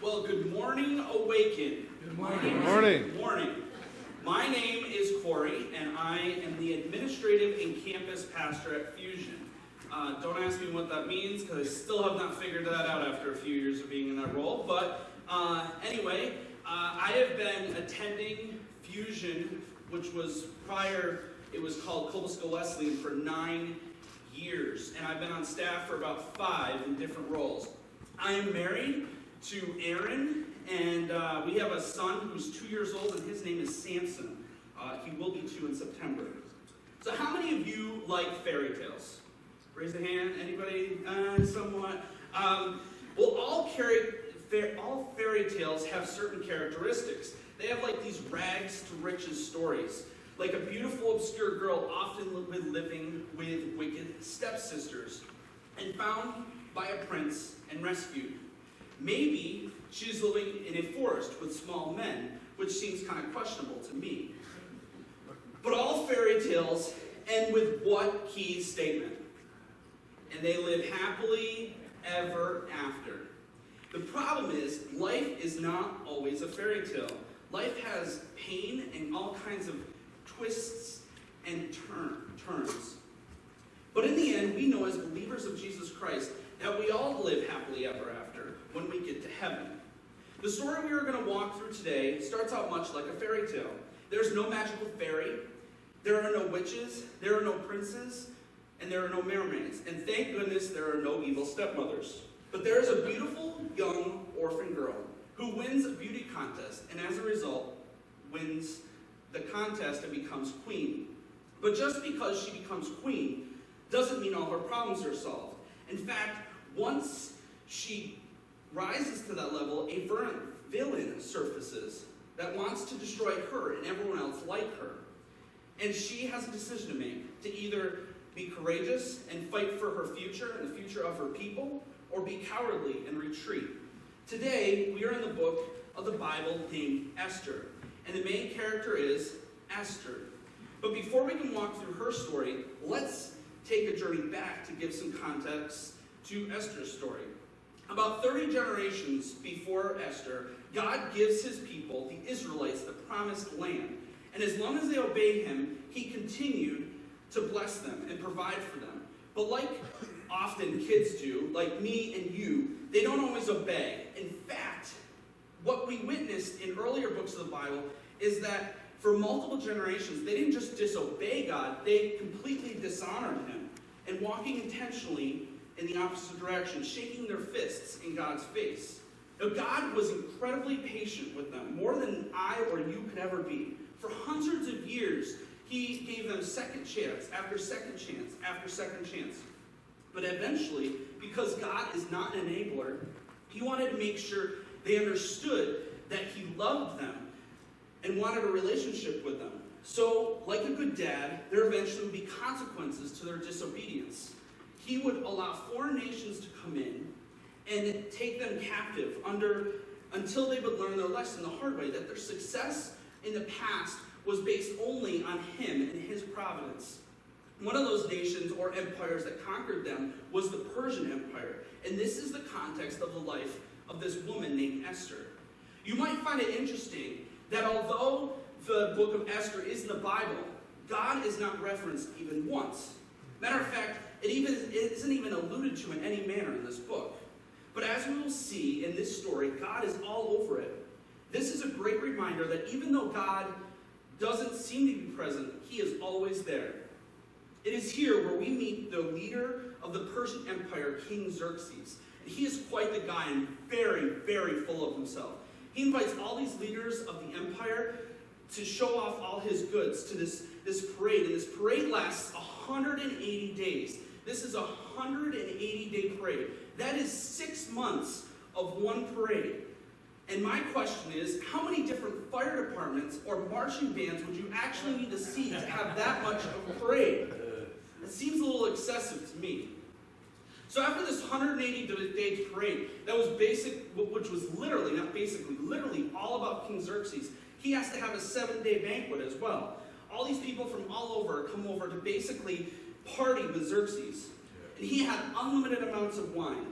Well, good morning, Awaken. Good morning. Good morning. Good morning. My name is Corey, and I am the administrative and campus pastor at Fusion. Don't ask me what that means, because I still have not figured that out after a few years of being in that role. But anyway, I have been attending Fusion, which was prior, it was called Colebusco Wesleyan, for 9 years. And I've been on staff for about 5 in different roles. I am married to Aaron, and we have a son who's 2 years old, and his name is Samson. He will be 2 in September. So how many of you like fairy tales? Raise a hand. Anybody? Somewhat. Well, all fairy tales have certain characteristics. They have like these rags to riches stories. Like a beautiful, obscure girl often living with wicked stepsisters and found by a prince and rescued. Maybe she's living in a forest with small men, which seems kind of questionable to me. But all fairy tales end with what key statement? And they live happily ever after. The problem is, life is not always a fairy tale. Life has pain and all kinds of twists and turns. But in the end, we know as believers of Jesus Christ that we all live happily ever after when we get to heaven. The story we are going to walk through today starts out much like a fairy tale. There's no magical fairy, there are no witches, there are no princes, and there are no mermaids. And thank goodness there are no evil stepmothers. But there is a beautiful young orphan girl who wins a beauty contest, and as a result, wins the contest and becomes queen. But just because she becomes queen doesn't mean all her problems are solved. In fact, once she rises to that level, a villain surfaces that wants to destroy her and everyone else like her. And she has a decision to make, to either be courageous and fight for her future and the future of her people, or be cowardly and retreat. Today, we are in the book of the Bible named Esther, and the main character is Esther. But before we can walk through her story, let's take a journey back to give some context to Esther's story. About 30 generations before Esther, God gives his people, the Israelites, the promised land. And as long as they obey him, he continued to bless them and provide for them. But like often kids do, like me and you, they don't always obey. In fact, what we witnessed in earlier books of the Bible is that for multiple generations, they didn't just disobey God, they completely dishonored him, and walking intentionally in the opposite direction, shaking their fists in God's face. Now, God was incredibly patient with them, more than I or you could ever be. For hundreds of years, he gave them second chance after second chance after second chance. But eventually, because God is not an enabler, he wanted to make sure they understood that he loved them and wanted a relationship with them. So, like a good dad, there eventually would be consequences to their disobedience. He would allow foreign nations to come in and take them captive until they would learn their lesson the hard way, that their success in the past was based only on him and his providence. One of those nations or empires that conquered them was the Persian Empire. And this is the context of the life of this woman named Esther. You might find it interesting that although the book of Esther is in the Bible, God is not referenced even once. Matter of fact, it isn't even alluded to in any manner in this book. But as we will see in this story, God is all over it. This is a great reminder that even though God doesn't seem to be present, he is always there. It is here where we meet the leader of the Persian Empire, King Xerxes. And he is quite the guy and very, very full of himself. He invites all these leaders of the empire to show off all his goods to this parade. And this parade lasts 180 days. This is a 180-day parade. That is 6 months of one parade. And my question is, how many different fire departments or marching bands would you actually need to see to have that much of a parade? It seems a little excessive to me. So after this 180-day parade, that was which was literally, not basically, literally all about King Xerxes, he has to have a 7-day banquet as well. All these people from all over come over to basically party with Xerxes. And he had unlimited amounts of wine.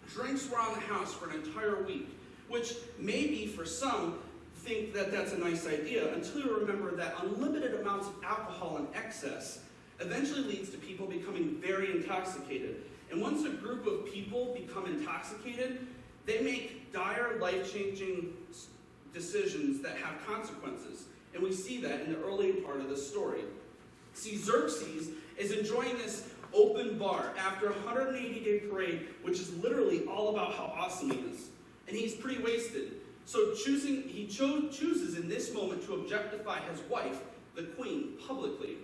Drinks were on the house for an entire week. which maybe for some think that that's a nice idea until you remember that unlimited amounts of alcohol in excess eventually leads to people becoming very intoxicated. And once a group of people become intoxicated, they make dire, life-changing decisions that have consequences. And we see that in the early part of the story. See, Xerxes is enjoying this open bar after a 180-day parade, which is literally all about how awesome he is. And he's pretty wasted. So he chooses in this moment to objectify his wife, the queen, publicly.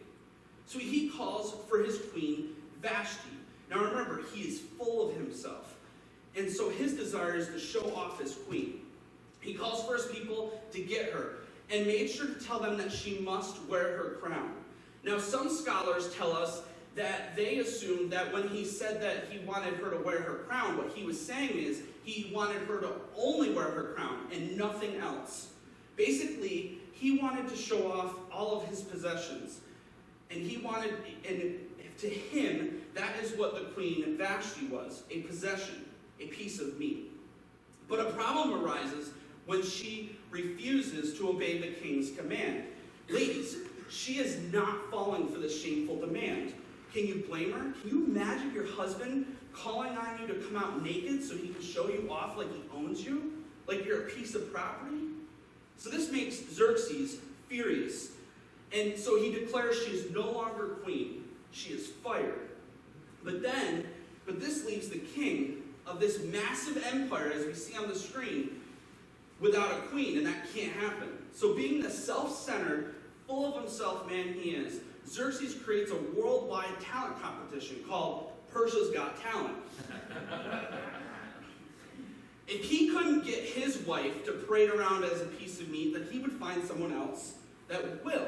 So he calls for his queen, Vashti. Now remember, he is full of himself. And so his desire is to show off his queen. He calls for his people to get her and made sure to tell them that she must wear her crown. Now some scholars tell us that they assumed that when he said that he wanted her to wear her crown, what he was saying is he wanted her to only wear her crown and nothing else. Basically, he wanted to show off all of his possessions. And to him, that is what the queen Vashti was, a possession, a piece of meat. But a problem arises when she refuses to obey the king's command. Ladies, she is not falling for this shameful demand. Can you blame her? Can you imagine your husband calling on you to come out naked so he can show you off like he owns you? Like you're a piece of property? So this makes Xerxes furious. And so he declares she is no longer queen. She is fired. But this leaves the king of this massive empire, as we see on the screen, without a queen, and that can't happen. So being the self-centered, full of himself man he is, Xerxes creates a worldwide talent competition called Persia's Got Talent. If he couldn't get his wife to parade around as a piece of meat, then he would find someone else that will.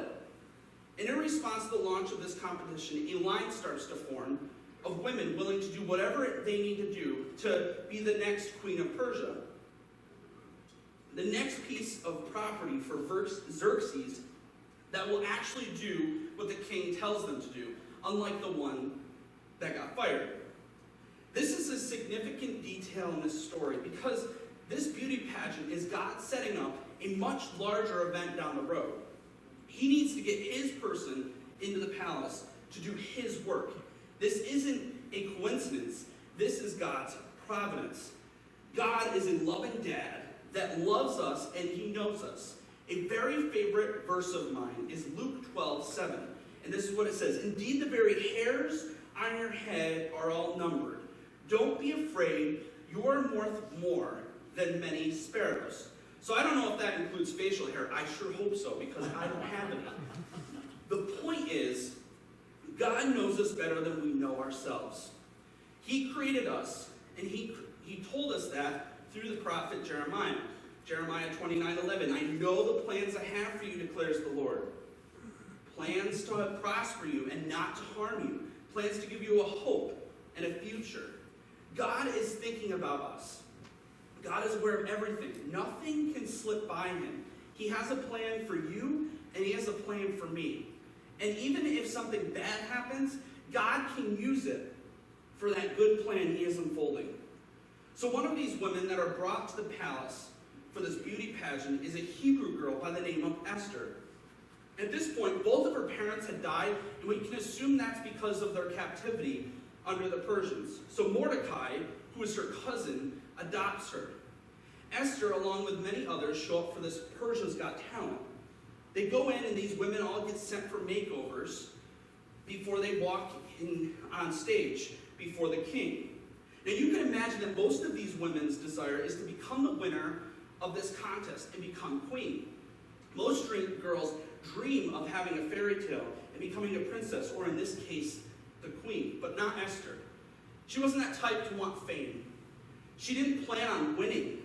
And in response to the launch of this competition, a line starts to form of women willing to do whatever they need to do to be the next queen of Persia. The next piece of property for Xerxes that will actually do what the king tells them to do, unlike the one that got fired. This is a significant detail in this story because this beauty pageant is God setting up a much larger event down the road. He needs to get his person into the palace to do his work. This isn't a coincidence. This is God's providence. God is a loving dad that loves us and he knows us. A very favorite verse of mine is Luke 12:7. And this is what it says. Indeed, the very hairs on your head are all numbered. Don't be afraid. You are worth more than many sparrows. So I don't know if that includes facial hair. I sure hope so, because I don't have any. The point is, God knows us better than we know ourselves. He created us, and he told us that through the prophet Jeremiah. Jeremiah 29:11. I know the plans I have for you, declares the Lord. Plans to prosper you and not to harm you. Plans to give you a hope and a future. God is thinking about us. God is aware of everything. Nothing can slip by him. He has a plan for you, and he has a plan for me. And even if something bad happens, God can use it for that good plan he is unfolding. So one of these women that are brought to the palace for this beauty pageant is a Hebrew girl by the name of Esther. At this point, both of her parents had died, and we can assume that's because of their captivity under the Persians. So Mordecai, who is her cousin, adopts her. Esther, along with many others, show up for this Persia's Got Talent. They go in, and these women all get sent for makeovers before they walk on stage before the king. Now you can imagine that most of these women's desire is to become the winner of this contest and become queen. Most girls dream of having a fairy tale and becoming a princess, or in this case, the queen, but not Esther. She wasn't that type to want fame. She didn't plan on winning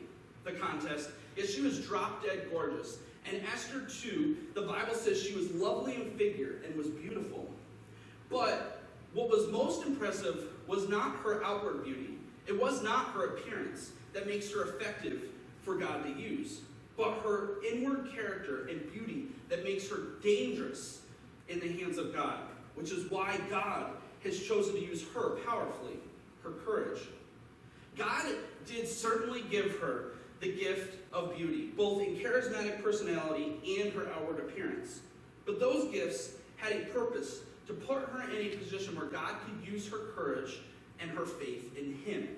the contest, yet she was drop dead gorgeous. And Esther, too, the Bible says she was lovely in figure and was beautiful. But what was most impressive was not her outward beauty. It was not her appearance that makes her effective for God to use, but her inward character and beauty that makes her dangerous in the hands of God, which is why God has chosen to use her powerfully, her courage. God did certainly give her the gift of beauty, both in charismatic personality and her outward appearance. But those gifts had a purpose to put her in a position where God could use her courage and her faith in him.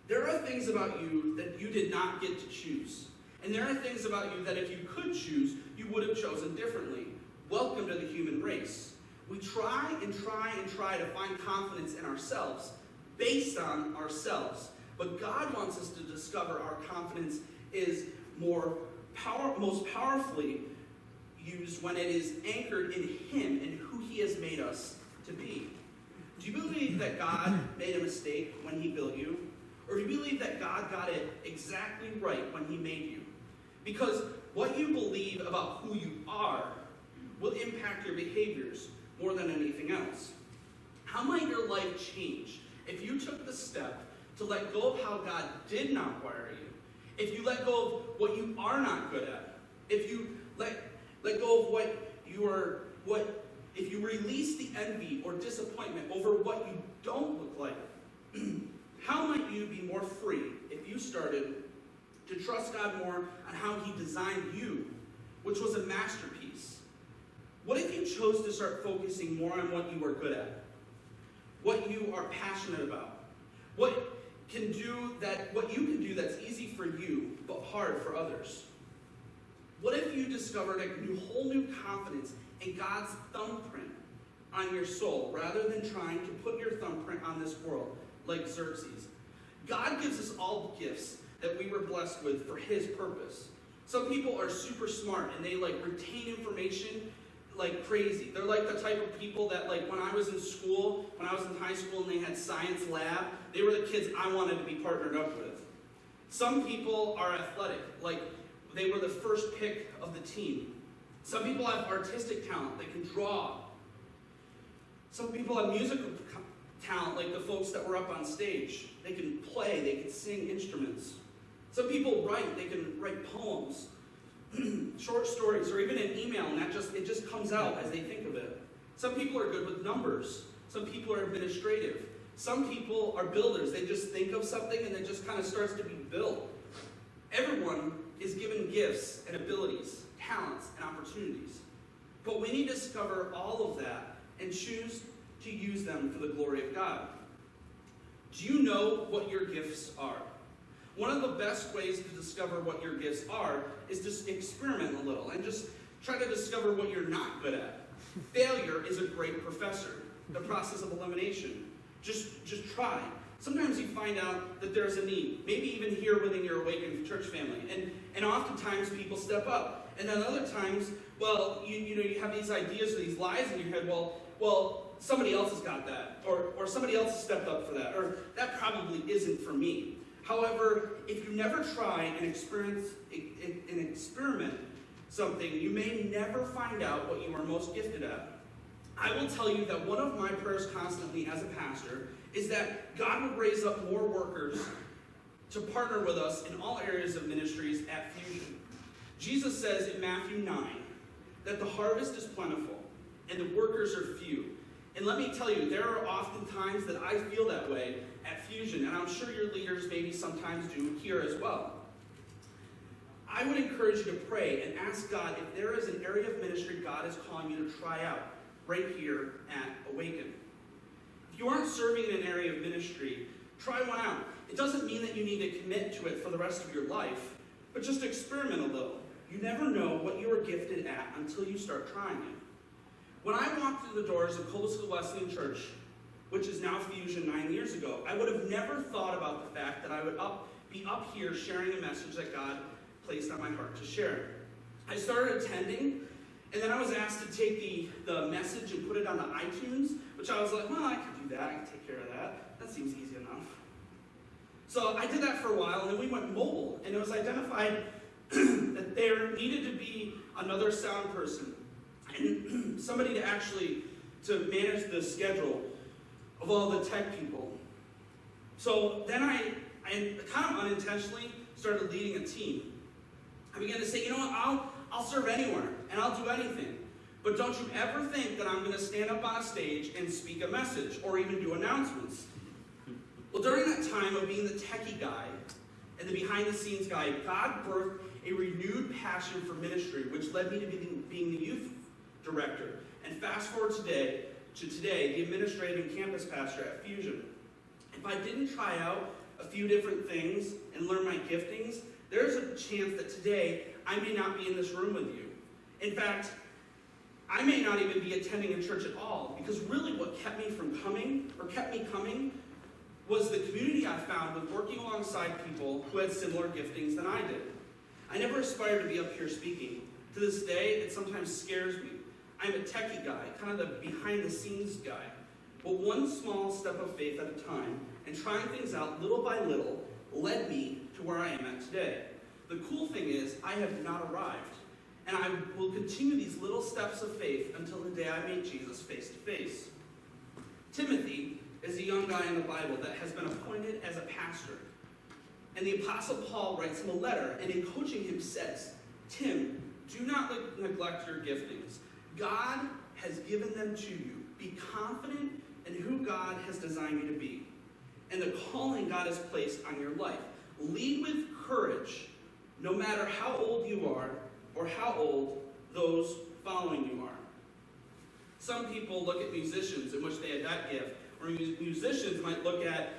There are things about you that you did not get to choose. And there are things about you that if you could choose, you would have chosen differently. Welcome to the human race. We try and try and try to find confidence in ourselves based on ourselves. But God wants us to discover our confidence is most powerfully used when it is anchored in him and who he has made us to be. Do you believe that God made a mistake when he built you? Or do you believe that God got it exactly right when he made you? Because what you believe about who you are will impact your behaviors more than anything else. How might your life change if you took the step to let go of how God did not wire you? If you let go of what you are not good at? If you let go of if you release the envy or disappointment over what you don't look like? How might you be more free if you started to trust God more on how he designed you, which was a masterpiece? What if you chose to start focusing more on what you are good at? What you are passionate about? What you can do that's easy for you, but hard for others? What if you discovered a whole new confidence in God's thumbprint on your soul, rather than trying to put your thumbprint on this world, like Xerxes? God gives us all gifts that we were blessed with for his purpose. Some people are super smart and they retain information like crazy. They're like the type of people that when I was in high school and they had science lab, they were the kids I wanted to be partnered up with. Some people are athletic, they were the first pick of the team. Some people have artistic talent, they can draw. Some people have musical talent, like the folks that were up on stage. They can play, they can sing instruments. Some people write, they can write poems, short stories, or even an email, and it just comes out as they think of it. Some people are good with numbers. Some people are administrative. Some people are builders. They just think of something and it just kind of starts to be built. Everyone is given gifts and abilities, talents and opportunities. But we need to discover all of that and choose to use them for the glory of God. Do you know what your gifts are? One of the best ways to discover what your gifts are is to experiment a little and just try to discover what you're not good at. Failure is a great professor. The process of elimination. Just try. Sometimes you find out that there's a need, maybe even here within your Awaken church family. And oftentimes people step up. And then other times, you have these ideas or these lies in your head, well, somebody else has got that. Or somebody else has stepped up for that. Or that probably isn't for me. However, if you never try and experiment something, you may never find out what you are most gifted at. I will tell you that one of my prayers constantly as a pastor is that God would raise up more workers to partner with us in all areas of ministries at Fusion. Jesus says in Matthew 9 that the harvest is plentiful and the workers are few. And let me tell you, there are often times that I feel that way at Fusion, and I'm sure your leaders maybe sometimes do here as well. I would encourage you to pray and ask God if there is an area of ministry God is calling you to try out right here at Awaken. If you aren't serving in an area of ministry, try one out. It doesn't mean that you need to commit to it for the rest of your life, but just experiment a little. You never know what you are gifted at until you start trying it. When I walked through the doors of Colesville Wesleyan Church, which is now Fusion 9 years ago, I would have never thought about the fact that I would be up here sharing a message that God placed on my heart to share. I started attending, and then I was asked to take the message and put it on the iTunes, which I was like, well, I could do that. I can take care of that. That seems easy enough. So I did that for a while, and then we went mobile, and it was identified that there needed to be another sound person and somebody to manage the schedule of all the tech people. So then I kind of unintentionally started leading a team. I began to say, you know what, I'll serve anywhere, and I'll do anything. But don't you ever think that I'm going to stand up on a stage and speak a message, or even do announcements. Well, during that time of being the techie guy, and the behind-the-scenes guy, God birthed a renewed passion for ministry, which led me to being the youth director. And fast forward to today, the administrative and campus pastor at Fusion. If I didn't try out a few different things and learn my giftings, there's a chance that today I may not be in this room with you. In fact, I may not even be attending a church at all, because really what kept me coming was the community I found with working alongside people who had similar giftings than I did. I never aspired to be up here speaking. To this day, it sometimes scares me. I'm a techie guy, kind of the behind-the-scenes guy. But one small step of faith at a time, and trying things out little by little, led me to where I am at today. The cool thing is, I have not arrived. And I will continue these little steps of faith until the day I meet Jesus face to face. Timothy is a young guy in the Bible that has been appointed as a pastor. And the Apostle Paul writes him a letter, and in coaching him says, Tim, do not neglect your giftings. God has given them to you. Be confident in who God has designed you to be and the calling God has placed on your life. Lead with courage, no matter how old you are or how old those following you are. Some people look at musicians in which they had that gift, or musicians might look at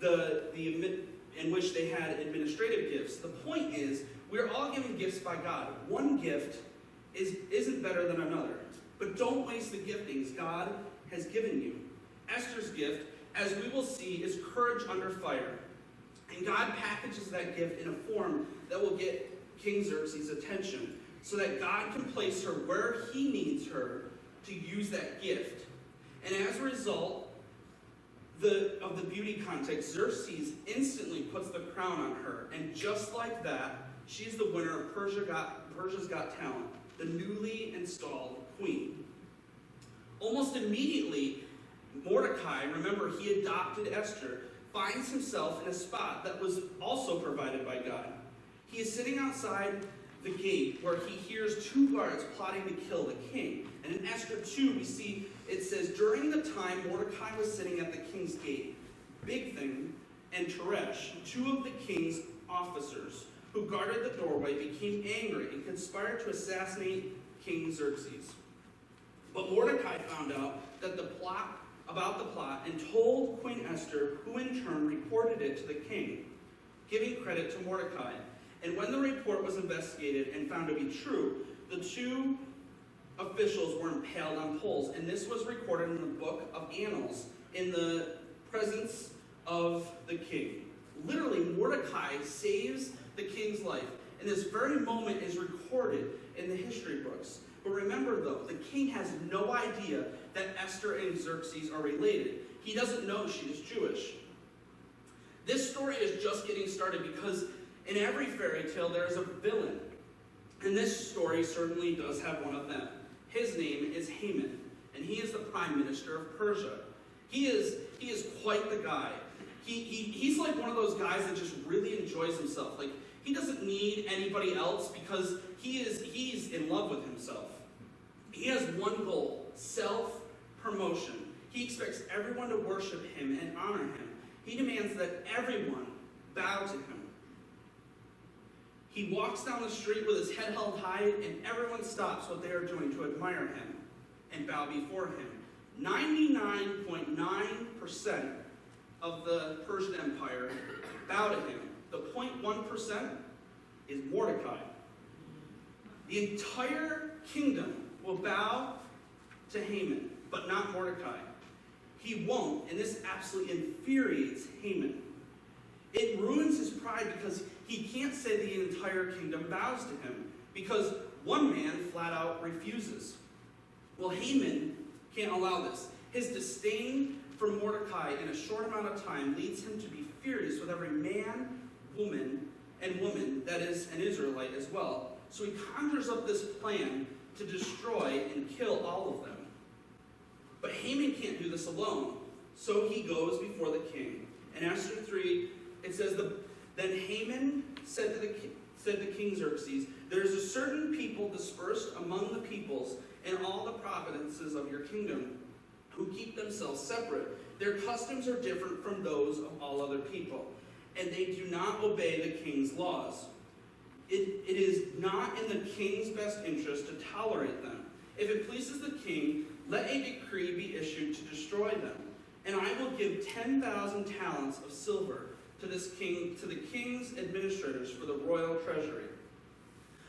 in which they had administrative gifts. The point is, we're all given gifts by God. One gift isn't better than another. But don't waste the giftings God has given you. Esther's gift, as we will see, is courage under fire. And God packages that gift in a form that will get King Xerxes' attention, so that God can place her where he needs her to use that gift. And as a result of the beauty contest, Xerxes instantly puts the crown on her. And just like that, she's the winner of Persia's Got Talent, the newly installed queen. Almost immediately, Mordecai, remember he adopted Esther, finds himself in a spot that was also provided by God. He is sitting outside the gate where he hears two guards plotting to kill the king. And in Esther 2, we see it says, during the time Mordecai was sitting at the king's gate, Bigthan and Teresh, two of the king's officers who guarded the doorway, became angry and conspired to assassinate King Xerxes. But Mordecai found out about the plot and told Queen Esther, who in turn reported it to the king, giving credit to Mordecai. And when the report was investigated and found to be true, the two officials were impaled on poles. And this was recorded in the book of Annals in the presence of the king. Literally, Mordecai saves the king's life. And this very moment is recorded in the history books. But remember, though, the king has no idea that Esther and Xerxes are related. He doesn't know she is Jewish. This story is just getting started because in every fairy tale there is a villain. And this story certainly does have one of them. His name is Haman, and he is the prime minister of Persia. He is quite the guy. He's like one of those guys that just really enjoys himself. Like, he doesn't need anybody else because he's in love with himself. He has one goal: self-promotion. He expects everyone to worship him and honor him. He demands that everyone bow to him. He walks down the street with his head held high, and everyone stops what they are doing to admire him and bow before him. 99.9% of the Persian Empire bow to him. The 0.1% is Mordecai. The entire kingdom will bow to Haman, but not Mordecai. He won't, and this absolutely infuriates Haman. It ruins his pride because he can't say the entire kingdom bows to him, because one man flat out refuses. Well, Haman can't allow this. His disdain for Mordecai in a short amount of time leads him to be furious with every man, woman that is an Israelite as well. So he conjures up this plan to destroy and kill all of them. But Haman can't do this alone, so he goes before the king. In Esther 3, it says, Then Haman said to King Xerxes, there is a certain people dispersed among the peoples in all the provinces of your kingdom, who keep themselves separate. Their customs are different from those of all other people. and they do not obey the king's laws. It is not in the king's best interest to tolerate them. If it pleases the king, let a decree be issued to destroy them, and I will give 10,000 talents of silver to the king's administrators for the royal treasury.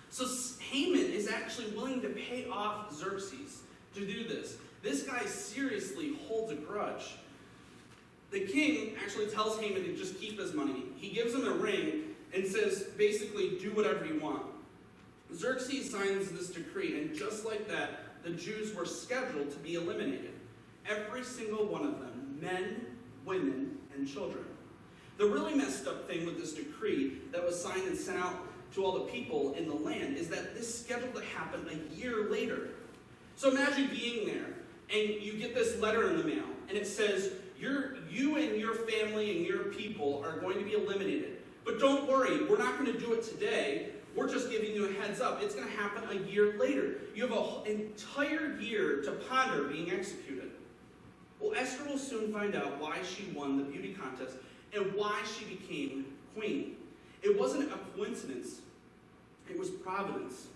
So Haman is actually willing to pay off Xerxes to do this. This guy seriously holds a grudge. The king actually tells Haman to just keep his money. He gives him a ring and says, basically, do whatever you want. Xerxes signs this decree, and just like that, the Jews were scheduled to be eliminated. Every single one of them, men, women, and children. The really messed up thing with this decree that was signed and sent out to all the people in the land is that this is scheduled to happen a year later. So imagine being there, and you get this letter in the mail, and it says, you and your family and your people are going to be eliminated. But don't worry, we're not going to do it today. We're just giving you a heads up. It's going to happen a year later. You have an entire year to ponder being executed. Well, Esther will soon find out why she won the beauty contest and why she became queen. It wasn't a coincidence. It was providence.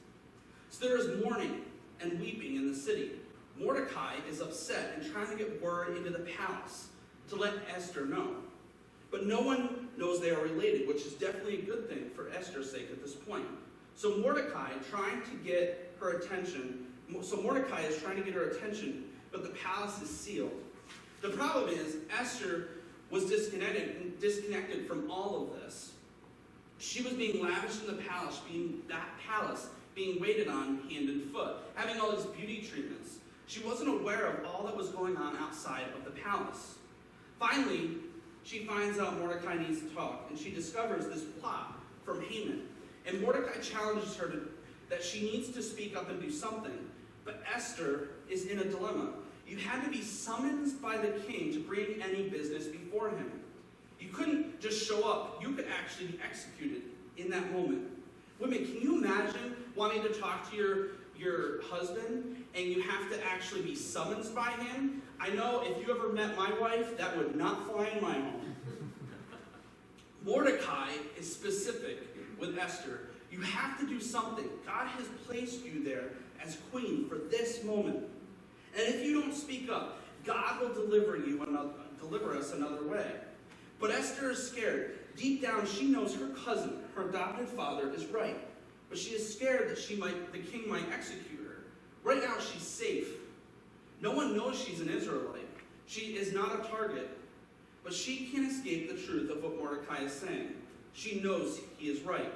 So there is mourning and weeping in the city. Mordecai is upset and trying to get word into the palace to let Esther know. But no one knows they are related, which is definitely a good thing for Esther's sake at this point. So Mordecai is trying to get her attention, but the palace is sealed. The problem is Esther was disconnected from all of this. She was being lavished in the palace, being waited on hand and foot, having all these beauty treatments. She wasn't aware of all that was going on outside of the palace. Finally, she finds out Mordecai needs to talk, and she discovers this plot from Haman. And Mordecai challenges her that she needs to speak up and do something. But Esther is in a dilemma. You had to be summoned by the king to bring any business before him. You couldn't just show up. You could actually be executed in that moment. Women, can you imagine wanting to talk to your husband and you have to actually be summoned by him? I know if you ever met my wife, that would not fly in my home. Mordecai is specific with Esther. You have to do something. God has placed you there as queen for this moment. And if you don't speak up, God will deliver us another way. But Esther is scared. Deep down, she knows her cousin, her adopted father, is right. But she is scared that the king might execute her. Right now, she's safe. No one knows she's an Israelite. She is not a target. But she can't escape the truth of what Mordecai is saying. She knows he is right.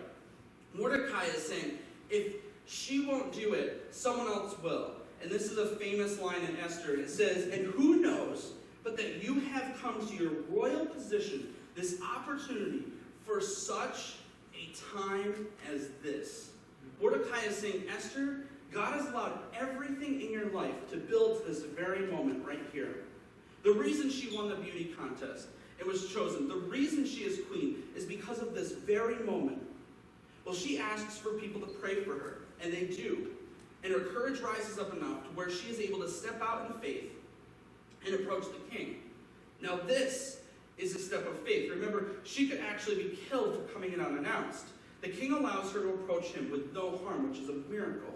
Mordecai is saying, if she won't do it, someone else will. And this is a famous line in Esther. It says, and who knows but that you have come to your royal position, this opportunity, for such a time as this. Mordecai is saying, Esther, God has allowed everything in your life to build to this very moment right here. The reason she won the beauty contest and was chosen, the reason she is queen, is because of this very moment. Well, she asks for people to pray for her, and they do. And her courage rises up enough to where she is able to step out in faith and approach the king. Now this is a step of faith. Remember, she could actually be killed for coming in unannounced. The king allows her to approach him with no harm, which is a miracle.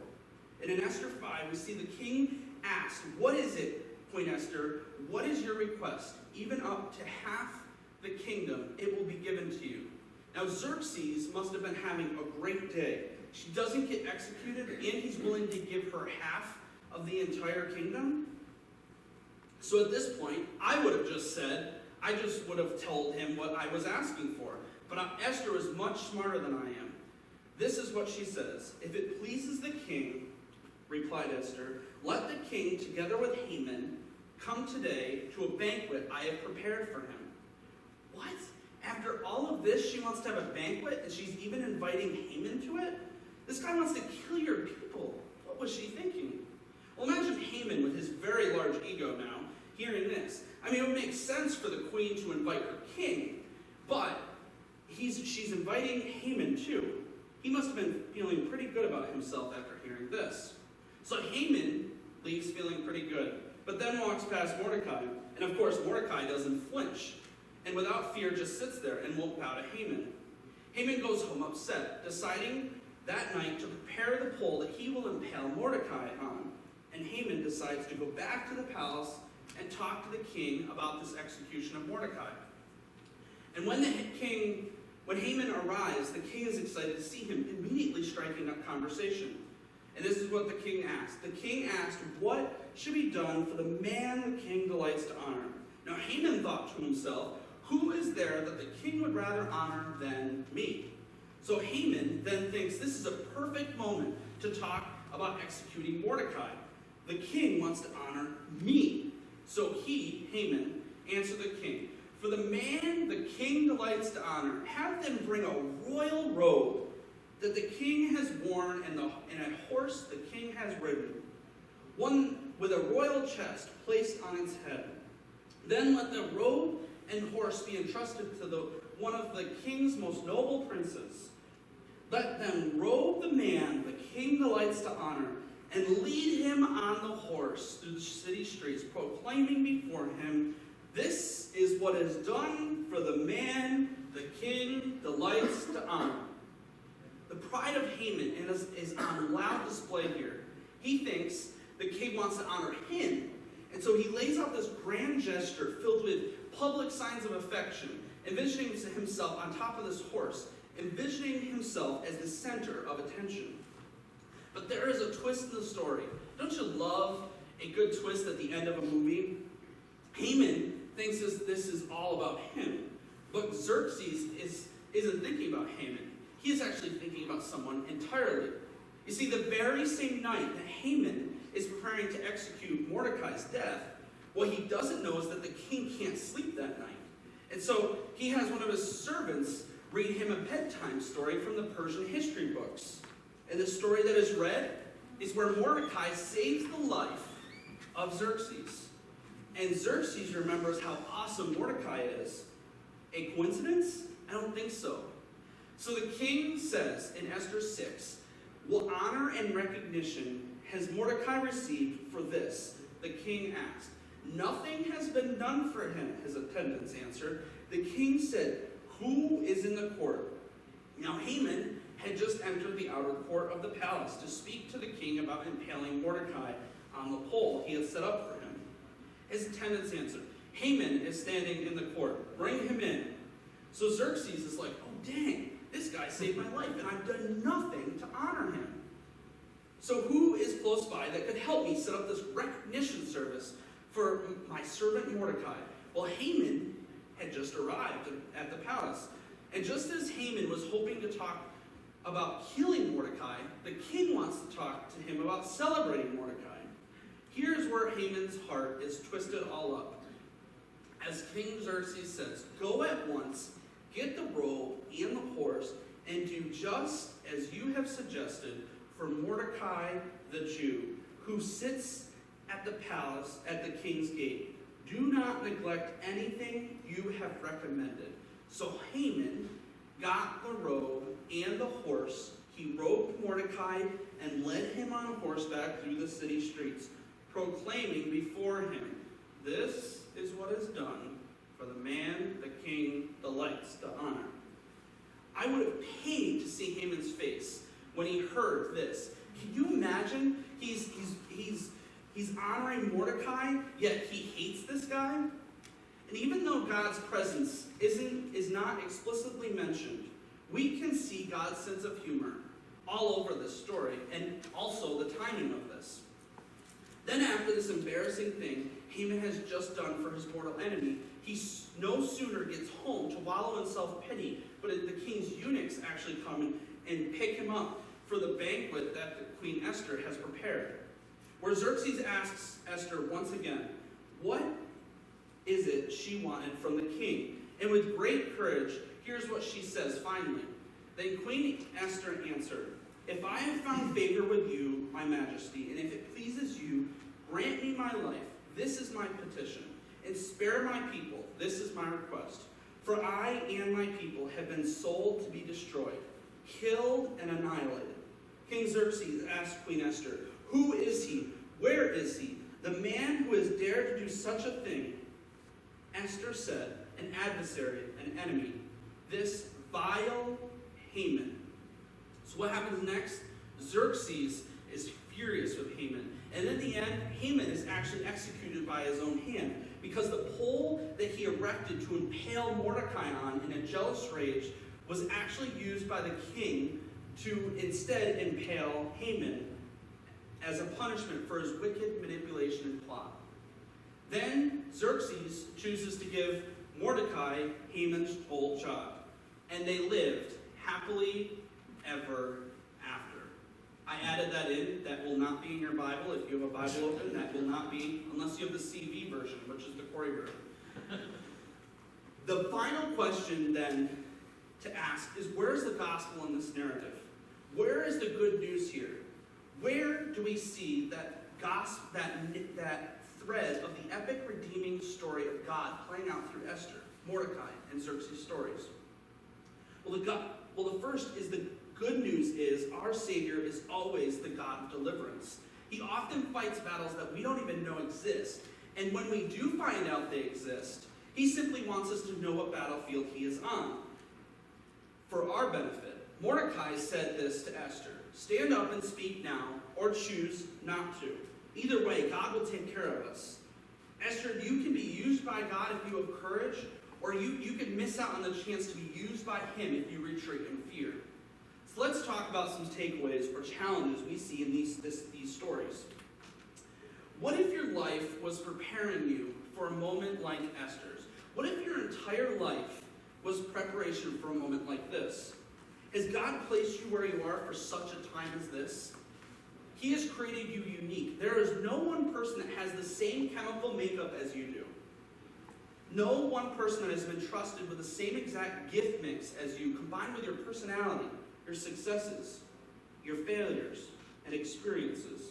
And in Esther 5, we see the king ask, what is it, Queen Esther? What is your request? Even up to half the kingdom, it will be given to you. Now Xerxes must have been having a great day. She doesn't get executed, and he's willing to give her half of the entire kingdom. So at this point, I would have just said, I just would have told him what I was asking for. But Esther is much smarter than I am. This is what she says. If it pleases the king, replied Esther, let the king, together with Haman, come today to a banquet I have prepared for him. What? After all of this, she wants to have a banquet, and she's even inviting Haman to it? This guy wants to kill your people. What was she thinking? Well, imagine Haman with his very large ego now, hearing this. I mean, it would make sense for the queen to invite her king, but she's inviting Haman too. He must have been feeling pretty good about himself after hearing this. So Haman leaves feeling pretty good, but then walks past Mordecai, and of course Mordecai doesn't flinch. and without fear just sits there and won't bow to Haman. Haman goes home upset, deciding that night to prepare the pole that he will impale Mordecai on. And Haman decides to go back to the palace and talk to the king about this execution of Mordecai. And when Haman arrives, the king is excited to see him, immediately striking up conversation. And this is what the king asked. The king asked, what should be done for the man the king delights to honor? Now Haman thought to himself, who is there that the king would rather honor than me? So Haman then thinks this is a perfect moment to talk about executing Mordecai. The king wants to honor me. So he, Haman, answered the king, for the man the king delights to honor, have them bring a royal robe that the king has worn and a horse the king has ridden, one with a royal chest placed on its head. Then let the robe and horse be entrusted to one of the king's most noble princes. Let them robe the man the king delights to honor, and lead him on the horse through the city streets, proclaiming before him, this is what is done for the man the king delights to honor. The pride of Haman is on loud display here. He thinks the king wants to honor him, and so he lays out this grand gesture filled with public signs of affection, envisioning himself on top of this horse, envisioning himself as the center of attention. But there is a twist in the story. Don't you love a good twist at the end of a movie? Haman thinks this is all about him, but Xerxes isn't thinking about Haman. He is actually thinking about someone entirely. You see, the very same night that Haman is preparing to execute Mordecai's death, what he doesn't know is that the king can't sleep that night. And so he has one of his servants read him a bedtime story from the Persian history books. And the story that is read is where Mordecai saves the life of Xerxes. And Xerxes remembers how awesome Mordecai is. A coincidence? I don't think so. So the king says in Esther 6, what honor and recognition has Mordecai received for this? The king asked. Nothing has been done for him, his attendants answered. The king said, who is in the court? Now Haman had just entered the outer court of the palace to speak to the king about impaling Mordecai on the pole he had set up for him. His attendants answered, Haman is standing in the court. Bring him in. So Xerxes is like, oh dang, this guy saved my life and I've done nothing to honor him. So who is close by that could help me set up this recognition service for my servant Mordecai? Well, Haman had just arrived at the palace. And just as Haman was hoping to talk about killing Mordecai, the king wants to talk to him about celebrating Mordecai. Here's where Haman's heart is twisted all up. As King Xerxes says, go at once, get the robe and the horse, and do just as you have suggested for Mordecai the Jew, who sits at the palace at the king's gate. Do not neglect anything you have recommended. So Haman got the robe and the horse. He robed Mordecai and led him on horseback through the city streets, proclaiming before him, this is what is done for the man the king delights to honor. I would have paid to see Haman's face when he heard this. Can you imagine? He's honoring Mordecai, yet he hates this guy. And even though God's presence is not explicitly mentioned, we can see God's sense of humor all over this story, and also the timing of this. Then after this embarrassing thing Haman has just done for his mortal enemy, he no sooner gets home to wallow in self-pity, but the king's eunuchs actually come and pick him up for the banquet that Queen Esther has prepared. Where Xerxes asks Esther once again, what is it she wanted from the king? And with great courage, here's what she says finally. Then Queen Esther answered, if I have found favor with you, my majesty, and if it pleases you, grant me my life. This is my petition. And spare my people. This is my request. For I and my people have been sold to be destroyed, killed and annihilated. King Xerxes asked Queen Esther, who is he? Where is he? The man who has dared to do such a thing? Esther said, an adversary, an enemy. This vile Haman. So what happens next? Xerxes is furious with Haman. And in the end, Haman is actually executed by his own hand, because the pole that he erected to impale Mordecai on in a jealous rage was actually used by the king to instead impale Haman as a punishment for his wicked manipulation and plot. Then Xerxes chooses to give Mordecai Haman's old job, and they lived happily ever after. I added that in. That will not be in your Bible. If you have a Bible open, that will not be, unless you have the CV version, which is the Corey version. The final question then to ask is, where is the gospel in this narrative? Where is the good news here? Where do we see that thread of the epic redeeming story of God playing out through Esther, Mordecai, and Xerxes' stories? Well, the first is the good news is our Savior is always the God of deliverance. He often fights battles that we don't even know exist. And when we do find out they exist, he simply wants us to know what battlefield he is on. For our benefit, Mordecai said this to Esther: stand up and speak now, or choose not to. Either way, God will take care of us. Esther, you can be used by God if you have courage, or you can miss out on the chance to be used by him if you retreat in fear. So let's talk about some takeaways or challenges we see in these stories. What if your life was preparing you for a moment like Esther's? What if your entire life was preparation for a moment like this? Has God placed you where you are for such a time as this? He has created you unique. There is no one person that has the same chemical makeup as you do. No one person that has been trusted with the same exact gift mix as you, combined with your personality, your successes, your failures, and experiences.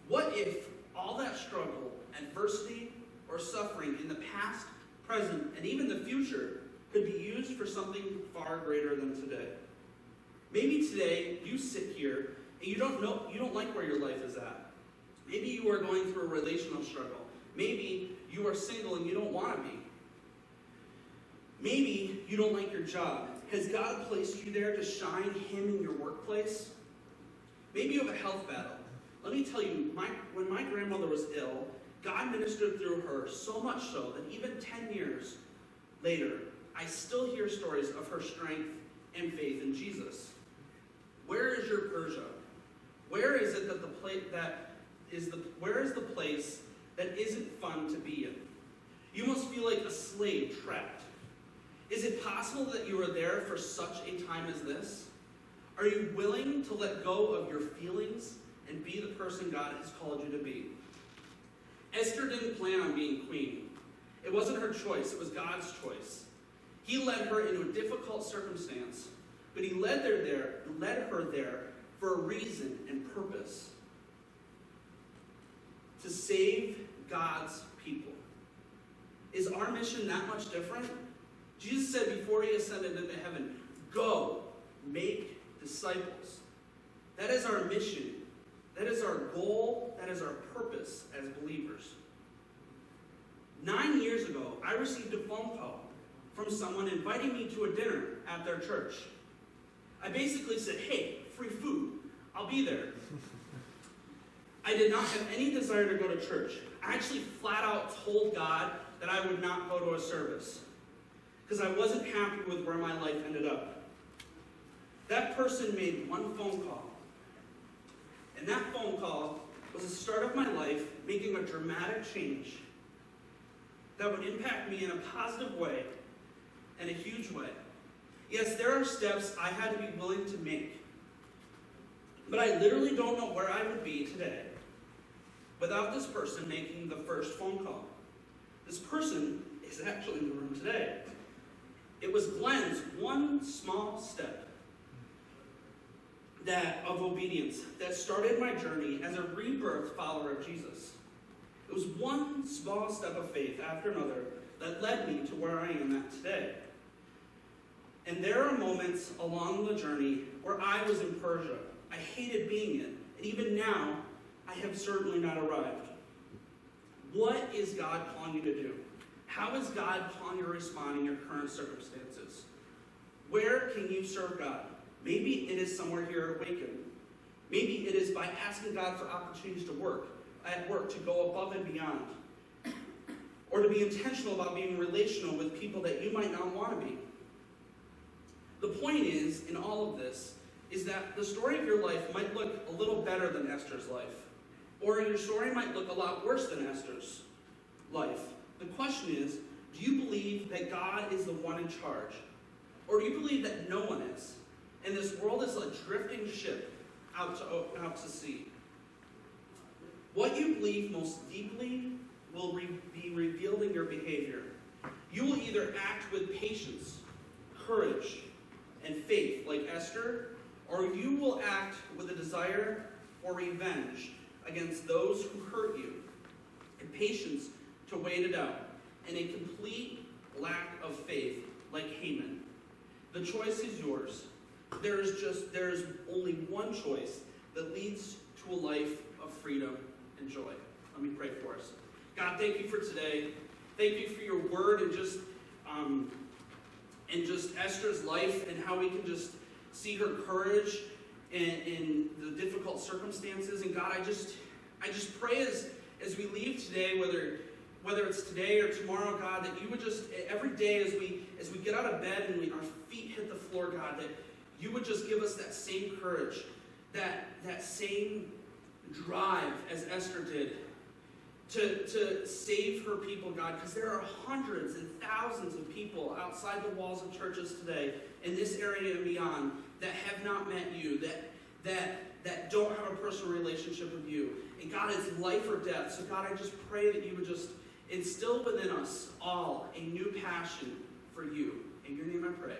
What if all that struggle, adversity, or suffering in the past, present, and even the future could be used for something far greater than today? Maybe today you sit here and you don't like where your life is at. Maybe you are going through a relational struggle. Maybe you are single and you don't want to be. Maybe you don't like your job. Has God placed you there to shine him in your workplace? Maybe you have a health battle. Let me tell you, when my grandmother was ill, God ministered through her so much so that even 10 years later, I still hear stories of her strength and faith in Jesus. Where is your Persia? Where is it where is the place that isn't fun to be in? You must feel like a slave trapped. Is it possible that you are there for such a time as this? Are you willing to let go of your feelings and be the person God has called you to be? Esther didn't plan on being queen. It wasn't her choice, it was God's choice. He led her into a difficult circumstance, but he led her there for a reason and purpose: to save God's people. Is our mission that much different? Jesus said before he ascended into heaven, go, make disciples. That is our mission. That is our goal. That is our purpose as believers. 9 years ago, I received a phone call from someone inviting me to a dinner at their church. I basically said, hey, free food. I'll be there. I did not have any desire to go to church. I actually flat out told God that I would not go to a service because I wasn't happy with where my life ended up. That person made one phone call. And that phone call was the start of my life making a dramatic change that would impact me in a positive way and a huge way. Yes, there are steps I had to be willing to make. But I literally don't know where I would be today without this person making the first phone call. This person is actually in the room today. It was Glenn's one small step of obedience that started my journey as a rebirth follower of Jesus. It was one small step of faith after another that led me to where I am at today. And there are moments along the journey where I was in Persia. I hated being it. And even now, I have certainly not arrived. What is God calling you to do? How is God calling you to respond in your current circumstances? Where can you serve God? Maybe it is somewhere here at Awaken. Maybe it is by asking God for opportunities to work, to go above and beyond. Or to be intentional about being relational with people that you might not want to be. The point is, in all of this, is that the story of your life might look a little better than Esther's life. Or your story might look a lot worse than Esther's life. The question is, do you believe that God is the one in charge? Or do you believe that no one is? And this world is a drifting ship out to sea. What you believe most deeply will be revealed in your behavior. You will either act with patience, courage, and faith like Esther, or you will act with a desire for revenge against those who hurt you, and patience to wait it out, and a complete lack of faith like Haman. The choice is yours. There is only one choice that leads to a life of freedom and joy. Let me pray for us. God, thank you for today. Thank you for your word and just Esther's life and how we can just see her courage in the difficult circumstances. And God, I just pray as we leave today, whether it's today or tomorrow, God, that you would just every day as we get out of bed and our feet hit the floor, God, that you would just give us that same courage, that same drive as Esther did to save her people, God, because there are hundreds and thousands of people outside the walls of churches today in this area and beyond that have not met you, that don't have a personal relationship with you. And God, it's life or death. So God, I just pray that you would just instill within us all a new passion for you. In your name I pray.